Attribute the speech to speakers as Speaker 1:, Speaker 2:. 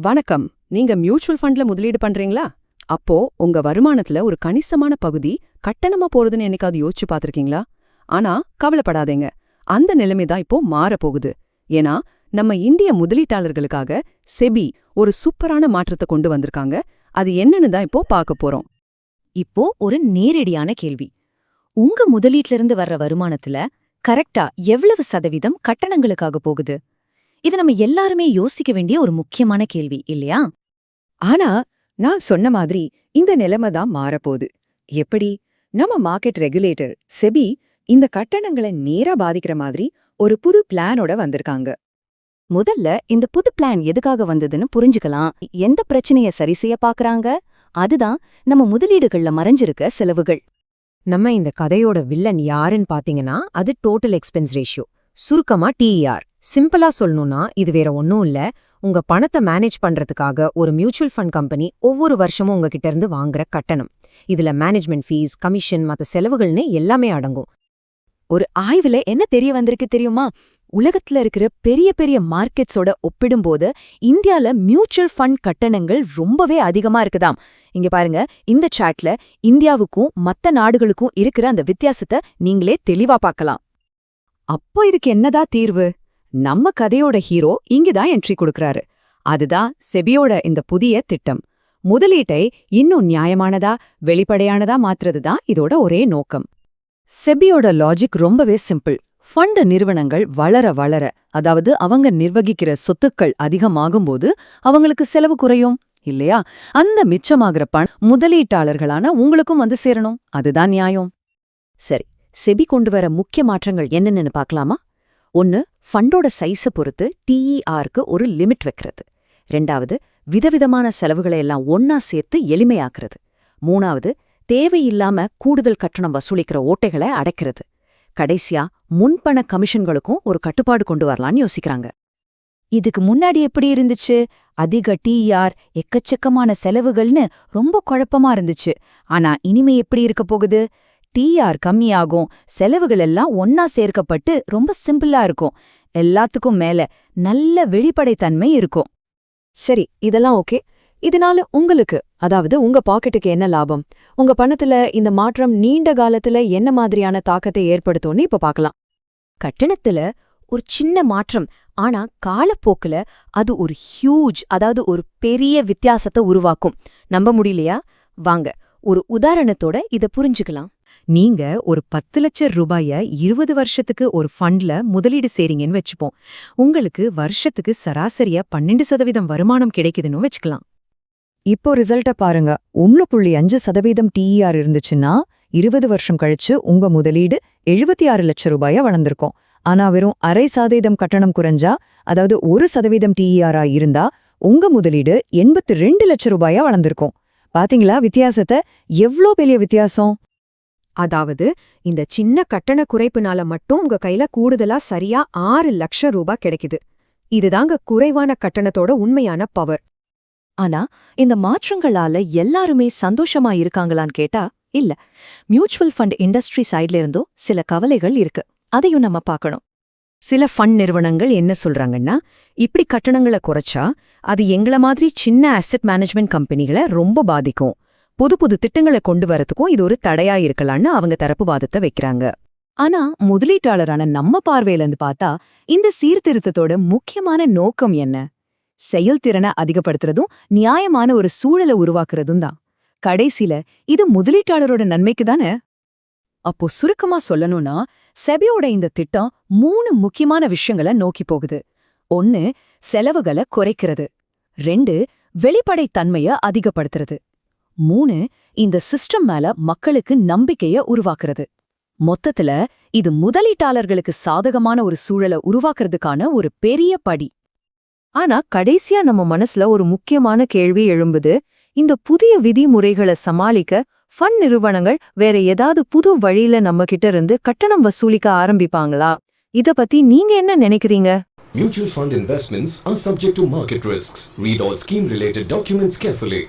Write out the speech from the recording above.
Speaker 1: வணக்கம். நீங்க மியூச்சுவல் ஃபண்ட்ல முதலீடு பண்றீங்களா? அப்போ உங்க வருமானத்துல ஒரு கணிசமான பகுதி கட்டணமா போறதுன்னு என்னைக்காவது யோசிச்சு பார்த்திருக்கீங்களா? ஆனா கவலைப்படாதீங்க. அந்த நிலைமை தான் இப்போ மாறப்போகுது. ஏன்னா நம்ம இந்திய முதலீட்டாளர்களுக்காக செபி ஒரு சூப்பரான மாற்றத்தை கொண்டு வந்திருக்காங்க. அது என்னன்னு தான் இப்போ பார்க்க போறோம்.
Speaker 2: இப்போ ஒரு நேரடியான கேள்வி. உங்க முதலீட்ல இருந்து வர்ற வருமானத்துல கரெக்டா எவ்வளவு சதவீதம் கட்டணங்களுக்காக போகுது? இது நம்ம எல்லாருமே யோசிக்க வேண்டிய ஒரு முக்கியமான கேள்வி இல்லையா?
Speaker 3: ஆனா நான் சொன்ன மாதிரி இந்த நிலைமை தான் மாறப்போகுது. எப்படி? நம்ம மார்க்கெட் ரெகுலேட்டர் செபி இந்த கட்டணங்களை நேரா பாதிக்கிற மாதிரி ஒரு புது பிளானோட வந்திருக்காங்க.
Speaker 2: முதல்ல இந்த புது பிளான் எதுக்காக வந்ததுன்னு புரிஞ்சுக்கலாம். எந்த பிரச்சனைய சரி செய்ய பாக்குறாங்க? அதுதான் நம்ம முதலீடுகள்ல மறைஞ்சிருக்க செலவுகள். நம்ம இந்த கதையோட வில்லன் யாருன்னு பாத்தீங்கன்னா அது டோட்டல் எக்ஸ்பென்ஸ் ரேஷியோ, சுருக்கமா TER. சிம்பிளா சொல்லணும்னா இது வேற ஒன்னும் இல்ல, உங்க பணத்தை மேனேஜ் பண்றதுக்காக ஒரு மியூச்சுவல் ஃபண்ட் கம்பெனி ஒவ்வொரு வருஷமும் உங்ககிட்ட இருந்து வாங்குற கட்டணம். இதுல மேனேஜ்மெண்ட் ஃபீஸ், கமிஷன், மத்த செலவுகள்னு எல்லாமே அடங்கும்.
Speaker 3: ஒரு ஆய்வுல என்ன தெரிய வந்திருக்கு தெரியுமா? உலகத்துல இருக்கிற பெரிய பெரிய மார்க்கெட்ஸோட ஒப்பிடும்போது இந்தியால மியூச்சுவல் ஃபண்ட் கட்டணங்கள் ரொம்பவே அதிகமா இருக்குதாம். இங்க பாருங்க, இந்த சாட்ல இந்தியாவுக்கும் மத்த நாடுகளுக்கும் இருக்கிற அந்த வித்தியாசத்தை நீங்களே தெளிவா பார்க்கலாம். அப்போ இதுக்கு என்னதா தீர்வு? நம்ம கதையோட ஹீரோ இங்கதான் என்ட்ரி கொடுக்கறாரு. அதுதான் செபியோட இந்த புதிய திட்டம். முதலீட்டை இன்னும் நியாயமானதா, வெளிப்படையானதா மாத்துறதுதான் இதோட ஒரே நோக்கம். செபியோட லாஜிக் ரொம்பவே சிம்பிள். ஃபண்ட் நிறுவனங்கள் வளர வளர, அதாவது அவங்க நிர்வகிக்கிற சொத்துக்கள் அதிகமாகும்போது அவங்களுக்கு செலவு குறையும் இல்லையா? அந்த மிச்சமாகிற பணம் முதலீட்டாளர்களான உங்களுக்கும் வந்து சேரணும். அதுதான் நியாயம்.
Speaker 2: சரி, செபி கொண்டு வர முக்கிய மாற்றங்கள் என்னென்னு பார்க்கலாமா? ஒன்னு, ஃபண்டோட சைஸ பொறுத்து TERக்கு ஒரு லிமிட் வைக்கிறது. ரெண்டாவது, விதவிதமான செலவுகளை எல்லாம் ஒன்னா சேர்த்து எளிமையாக்குறது. மூணாவது, தேவையில்லாம கூடுதல் கட்டணம் வசூலிக்கிற ஓட்டைகளை அடைக்கிறது. கடைசியா, முன்பண கமிஷன்களுக்கும் ஒரு கட்டுப்பாடு கொண்டு வரலான்னு யோசிக்கிறாங்க.
Speaker 3: இதுக்கு முன்னாடி எப்படி இருந்துச்சு? அதிக TER, எக்கச்சக்கமான செலவுகள்னு ரொம்ப குழப்பமா இருந்துச்சு. ஆனா இனிமே எப்படி இருக்க போகுது? TER கம்மியாகும், செலவுகள் எல்லாம் ஒன்னா சேர்க்கப்பட்டு ரொம்ப சிம்பிளா இருக்கும். எல்லாத்துக்கும் மேல நல்ல வெளிப்படைத்தன்மை இருக்கும். சரி, இதெல்லாம் ஓகே. இதனால உங்களுக்கு, அதாவது உங்க பாக்கெட்டுக்கு என்ன லாபம்? உங்க பணத்துல இந்த மாற்றம் நீண்ட காலத்துல என்ன மாதிரியான தாக்கத்தை ஏற்படுத்தும்னு இப்ப பார்க்கலாம்.
Speaker 2: கட்டணத்துல ஒரு சின்ன மாற்றம், ஆனா காலப்போக்குல அது ஒரு ஹியூஜ், அதாவது ஒரு பெரிய வித்தியாசத்தை உருவாக்கும். நம்ப முடியலையா? வாங்க ஒரு உதாரணத்தோட இத புரிஞ்சுக்கலாம்.
Speaker 4: நீங்க ஒரு 10 லட்சம் ரூபாய 20 வருஷத்துக்கு ஒரு ஃபண்ட்ல முதலீடு செய்றீங்கன்னு வச்சுப்போம். உங்களுக்கு வருஷத்துக்கு சராசரியா 12% வருமானம் கிடைக்குதுன்னு வச்சுக்கலாம்.
Speaker 3: இப்போ ரிசல்ட்ட பாருங்க. 1.5% TER இருந்துச்சுன்னா 20 வருஷம் கழிச்சு உங்க முதலீடு 76 லட்சம் ரூபாயா வளர்ந்திருக்கும். ஆனா வெறும் 0.5% கட்டணம் குறைஞ்சா, அதாவது 1% TER இருந்தா உங்க முதலீடு 82 லட்சம் ரூபாயா வளர்ந்திருக்கும். பாத்தீங்களா வித்தியாசத்தை? எவ்ளோ பெரிய வித்தியாசம்!
Speaker 4: அதாவது இந்த சின்ன கட்டண குறைப்புனால மட்டும் உங்க கையில கூடுதலா சரியா 6 லட்சம் ரூபாய் கிடைக்குது. இதுதாங்க குறைவான கட்டணத்தோட உண்மையான பவர்.
Speaker 2: ஆனா இந்த மாற்றங்களால எல்லாருமே சந்தோஷமா இருக்காங்களான்னு கேட்டா இல்ல. மியூச்சுவல் ஃபண்ட் இண்டஸ்ட்ரி சைட்ல இருந்தும் சில கவலைகள் இருக்கு. அதையும் நம்ம பார்க்கணும்.
Speaker 4: சில ஃபண்ட் நிறுவனங்கள் என்ன சொல்றாங்கன்னா, இப்படி கட்டணங்களை குறைச்சா அது எங்கள மாதிரி சின்ன அசெட் மேனேஜ்மெண்ட் கம்பெனிகளை ரொம்ப பாதிக்கும். புது புது திட்டங்களை கொண்டு வரதுக்கும் இது ஒரு தடையா இருக்கலாம்னு அவங்க தரப்பு வாதத்தை வைக்கிறாங்க.
Speaker 3: ஆனா முதலீட்டாளரான நம்ம பார்வையில இருந்து பார்த்தா இந்த சீர்திருத்தத்தோட முக்கியமான நோக்கம் என்ன? செயல்திறனை அதிகப்படுத்துறதும் நியாயமான ஒரு சூழலை உருவாக்குறதும் தான். கடைசியில இது முதலீட்டாளரோட நன்மைக்கு தானே. அப்போ சுருக்கமா சொல்லணும்னா, செபியோட இந்த திட்டம் 3 முக்கியமான விஷயங்களை நோக்கி போகுது. 1, செலவுகளை குறைக்கிறது. 2, வெளிப்படைத்தன்மைய அதிகப்படுத்துறது. 3, இந்த சிஸ்டம் மேல மக்களுக்கு நம்பிக்கைய உருவாக்குறது. மொத்தத்துல இது முதலீட்டாளர்களுக்கு சாதகமான ஒரு சூழலை உருவாக்குறதுக்கான ஒரு பெரிய படி. ஆனா கடைசியா நம்ம மனசுல ஒரு முக்கியமான கேள்வி எழும்புது. இந்த புதிய விதிமுறைகளை சமாளிக்க ஃபண்ட் நிறுவனங்கள் வேற ஏதாவது புது வழியில நம்ம கிட்ட இருந்து கட்டணம் வசூலிக்க ஆரம்பிப்பாங்களா? இத பத்தி நீங்க என்ன நினைக்கிறீங்க?
Speaker 5: Mutual fund investments are subject to market risks. Read all scheme-related documents carefully.